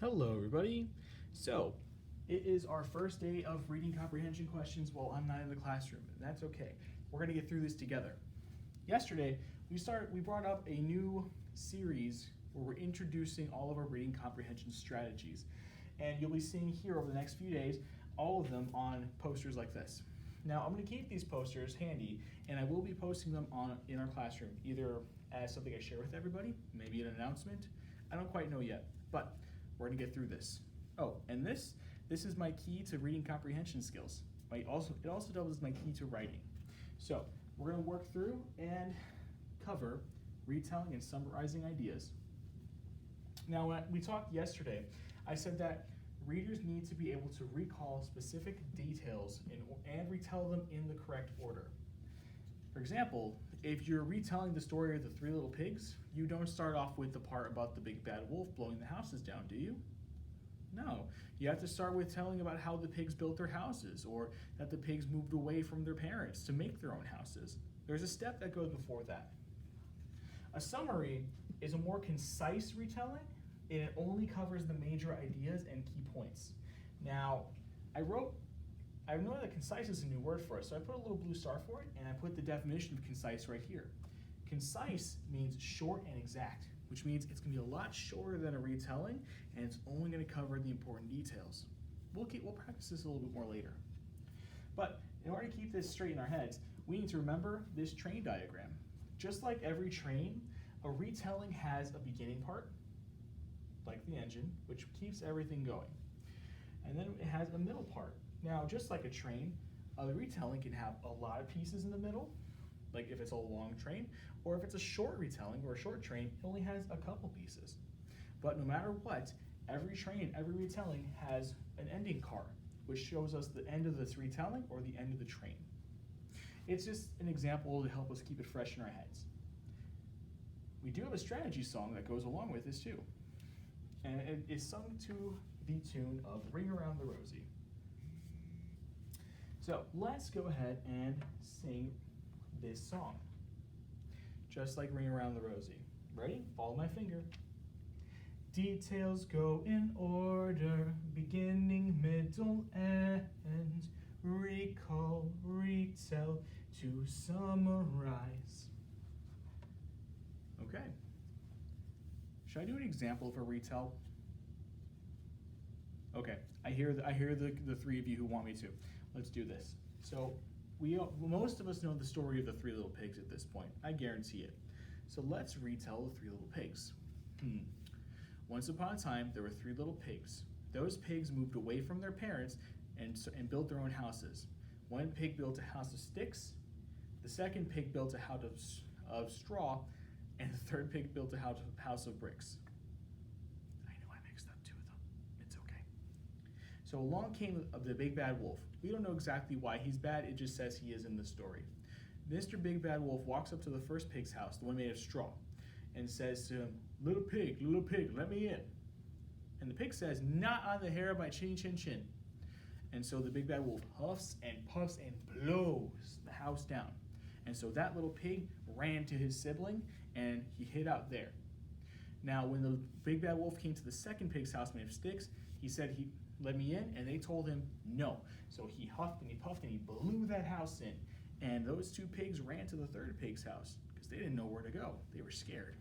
Hello everybody. So, it is our first day of reading comprehension questions while I'm not in the classroom, and that's okay. We're gonna get through this together. Yesterday, we brought up a new series where we're introducing all of our reading comprehension strategies. And you'll be seeing here over the next few days, all of them on posters like this. Now, I'm gonna keep these posters handy, and I will be posting them in our classroom, either as something I share with everybody, maybe an announcement. I don't quite know yet, but we're gonna get through this. Oh, and this is my key to reading comprehension skills. It also doubles as my key to writing. So we're gonna work through and cover retelling and summarizing ideas. Now, when we talked yesterday, I said that readers need to be able to recall specific details and retell them in the correct order. For example, if you're retelling the story of the Three Little Pigs, you don't start off with the part about the big bad wolf blowing the houses down, do you? No, you have to start with telling about how the pigs built their houses, or that the pigs moved away from their parents to make their own houses. There's a step that goes before that. A summary is a more concise retelling, and it only covers the major ideas and key points. Now, I know that concise is a new word for us, so I put a little blue star for it, and I put the definition of concise right here. Concise means short and exact, which means it's going to be a lot shorter than a retelling, and it's only going to cover the important details. We'll practice this a little bit more later. But in order to keep this straight in our heads, we need to remember this train diagram. Just like every train, a retelling has a beginning part, like the engine, which keeps everything going. And then it has a middle part. Now, just like a train, a retelling can have a lot of pieces in the middle, like if it's a long train, or if it's a short retelling or a short train, it only has a couple pieces. But no matter what, every train, every retelling has an ending car, which shows us the end of this retelling or the end of the train. It's just an example to help us keep it fresh in our heads. We do have a strategy song that goes along with this too. And it is sung to the tune of Ring Around the Rosie. So let's go ahead and sing this song. Just like Ring Around the Rosie. Ready? Follow my finger. Details go in order, beginning, middle, end. Recall, retell, to summarize. Okay. Should I do an example of a retell? Okay, I hear the three of you who want me to. Let's do this. So most of us know the story of the Three Little Pigs at this point. I guarantee it. So let's retell the Three Little Pigs. Once upon a time, there were three little pigs. Those pigs moved away from their parents and built their own houses. One pig built a house of sticks. The second pig built a house of straw, and the third pig built a house of bricks. I know I mixed up two of them. It's okay. So along came the big bad wolf. We don't know exactly why he's bad, it just says he is in the story. Mr. Big Bad Wolf walks up to the first pig's house, the one made of straw, and says to him, little pig, let me in. And the pig says, not on the hair of my chin, chin, chin. And so the Big Bad Wolf huffs and puffs and blows the house down. And so that little pig ran to his sibling, and he hid out there. Now, when the Big Bad Wolf came to the second pig's house made of sticks, he said, let me in, and they told him no. So he huffed and he puffed and he blew that house in. And those two pigs ran to the third pig's house because they didn't know where to go. They were scared.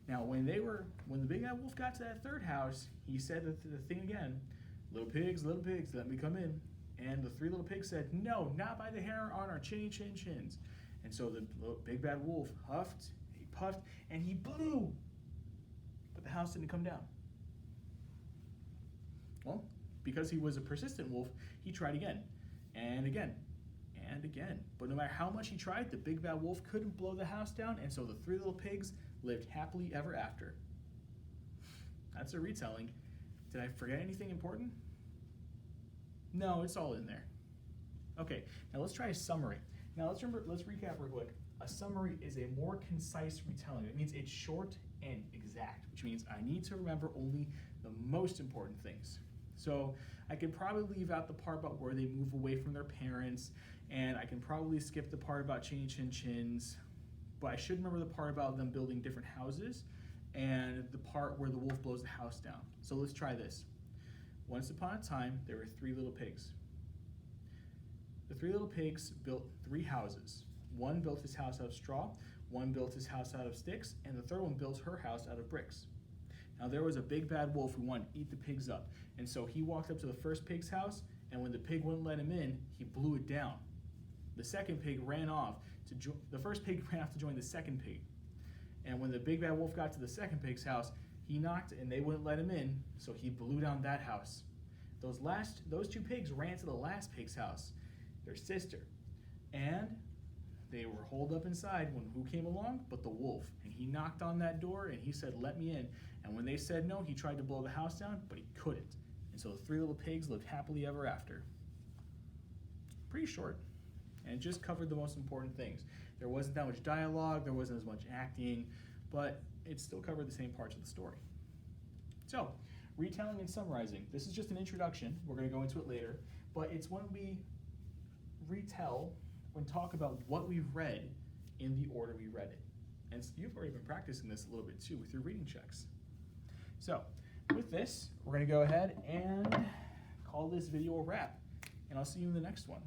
Now, when the Big Bad Wolf got to that third house, he said the thing again, little pigs, let me come in. And the three little pigs said, no, not by the hair on our chinny chin chins. And so the Big Bad Wolf huffed, he puffed, and he blew. But the house didn't come down. Well, because he was a persistent wolf, he tried again, and again, and again. But no matter how much he tried, the Big Bad Wolf couldn't blow the house down, and so the three little pigs lived happily ever after. That's a retelling. Did I forget anything important? No, it's all in there. Okay, now let's try a summary. Now let's recap real quick. A summary is a more concise retelling. It means it's short and exact, which means I need to remember only the most important things. So I can probably leave out the part about where they move away from their parents, and I can probably skip the part about chinny chin chins, but I should remember the part about them building different houses and the part where the wolf blows the house down. So let's try this. Once upon a time, there were 3 little pigs. The 3 little pigs built 3 houses. One built his house out of straw, one built his house out of sticks, and the third one built her house out of bricks. Now there was a big bad wolf who wanted to eat the pigs up, and so he walked up to the first pig's house, and when the pig wouldn't let him in, he blew it down. The second pig ran off the first pig ran off to join the second pig. And when the big bad wolf got to the second pig's house, he knocked and they wouldn't let him in, so he blew down that house. Those 2 pigs ran to the last pig's house, their sister, and they were holed up inside when who came along but the wolf. And he knocked on that door and he said, "Let me in." And when they said no, he tried to blow the house down, but he couldn't. And so the 3 little pigs lived happily ever after. Pretty short, and it just covered the most important things. There wasn't that much dialogue, there wasn't as much acting, but it still covered the same parts of the story. So, retelling and summarizing. This is just an introduction. We're going to go into it later, but it's when we retell and talk about what we've read in the order we read it. And you've already been practicing this a little bit too with your reading checks. So, with this, we're going to go ahead and call this video a wrap, and I'll see you in the next one.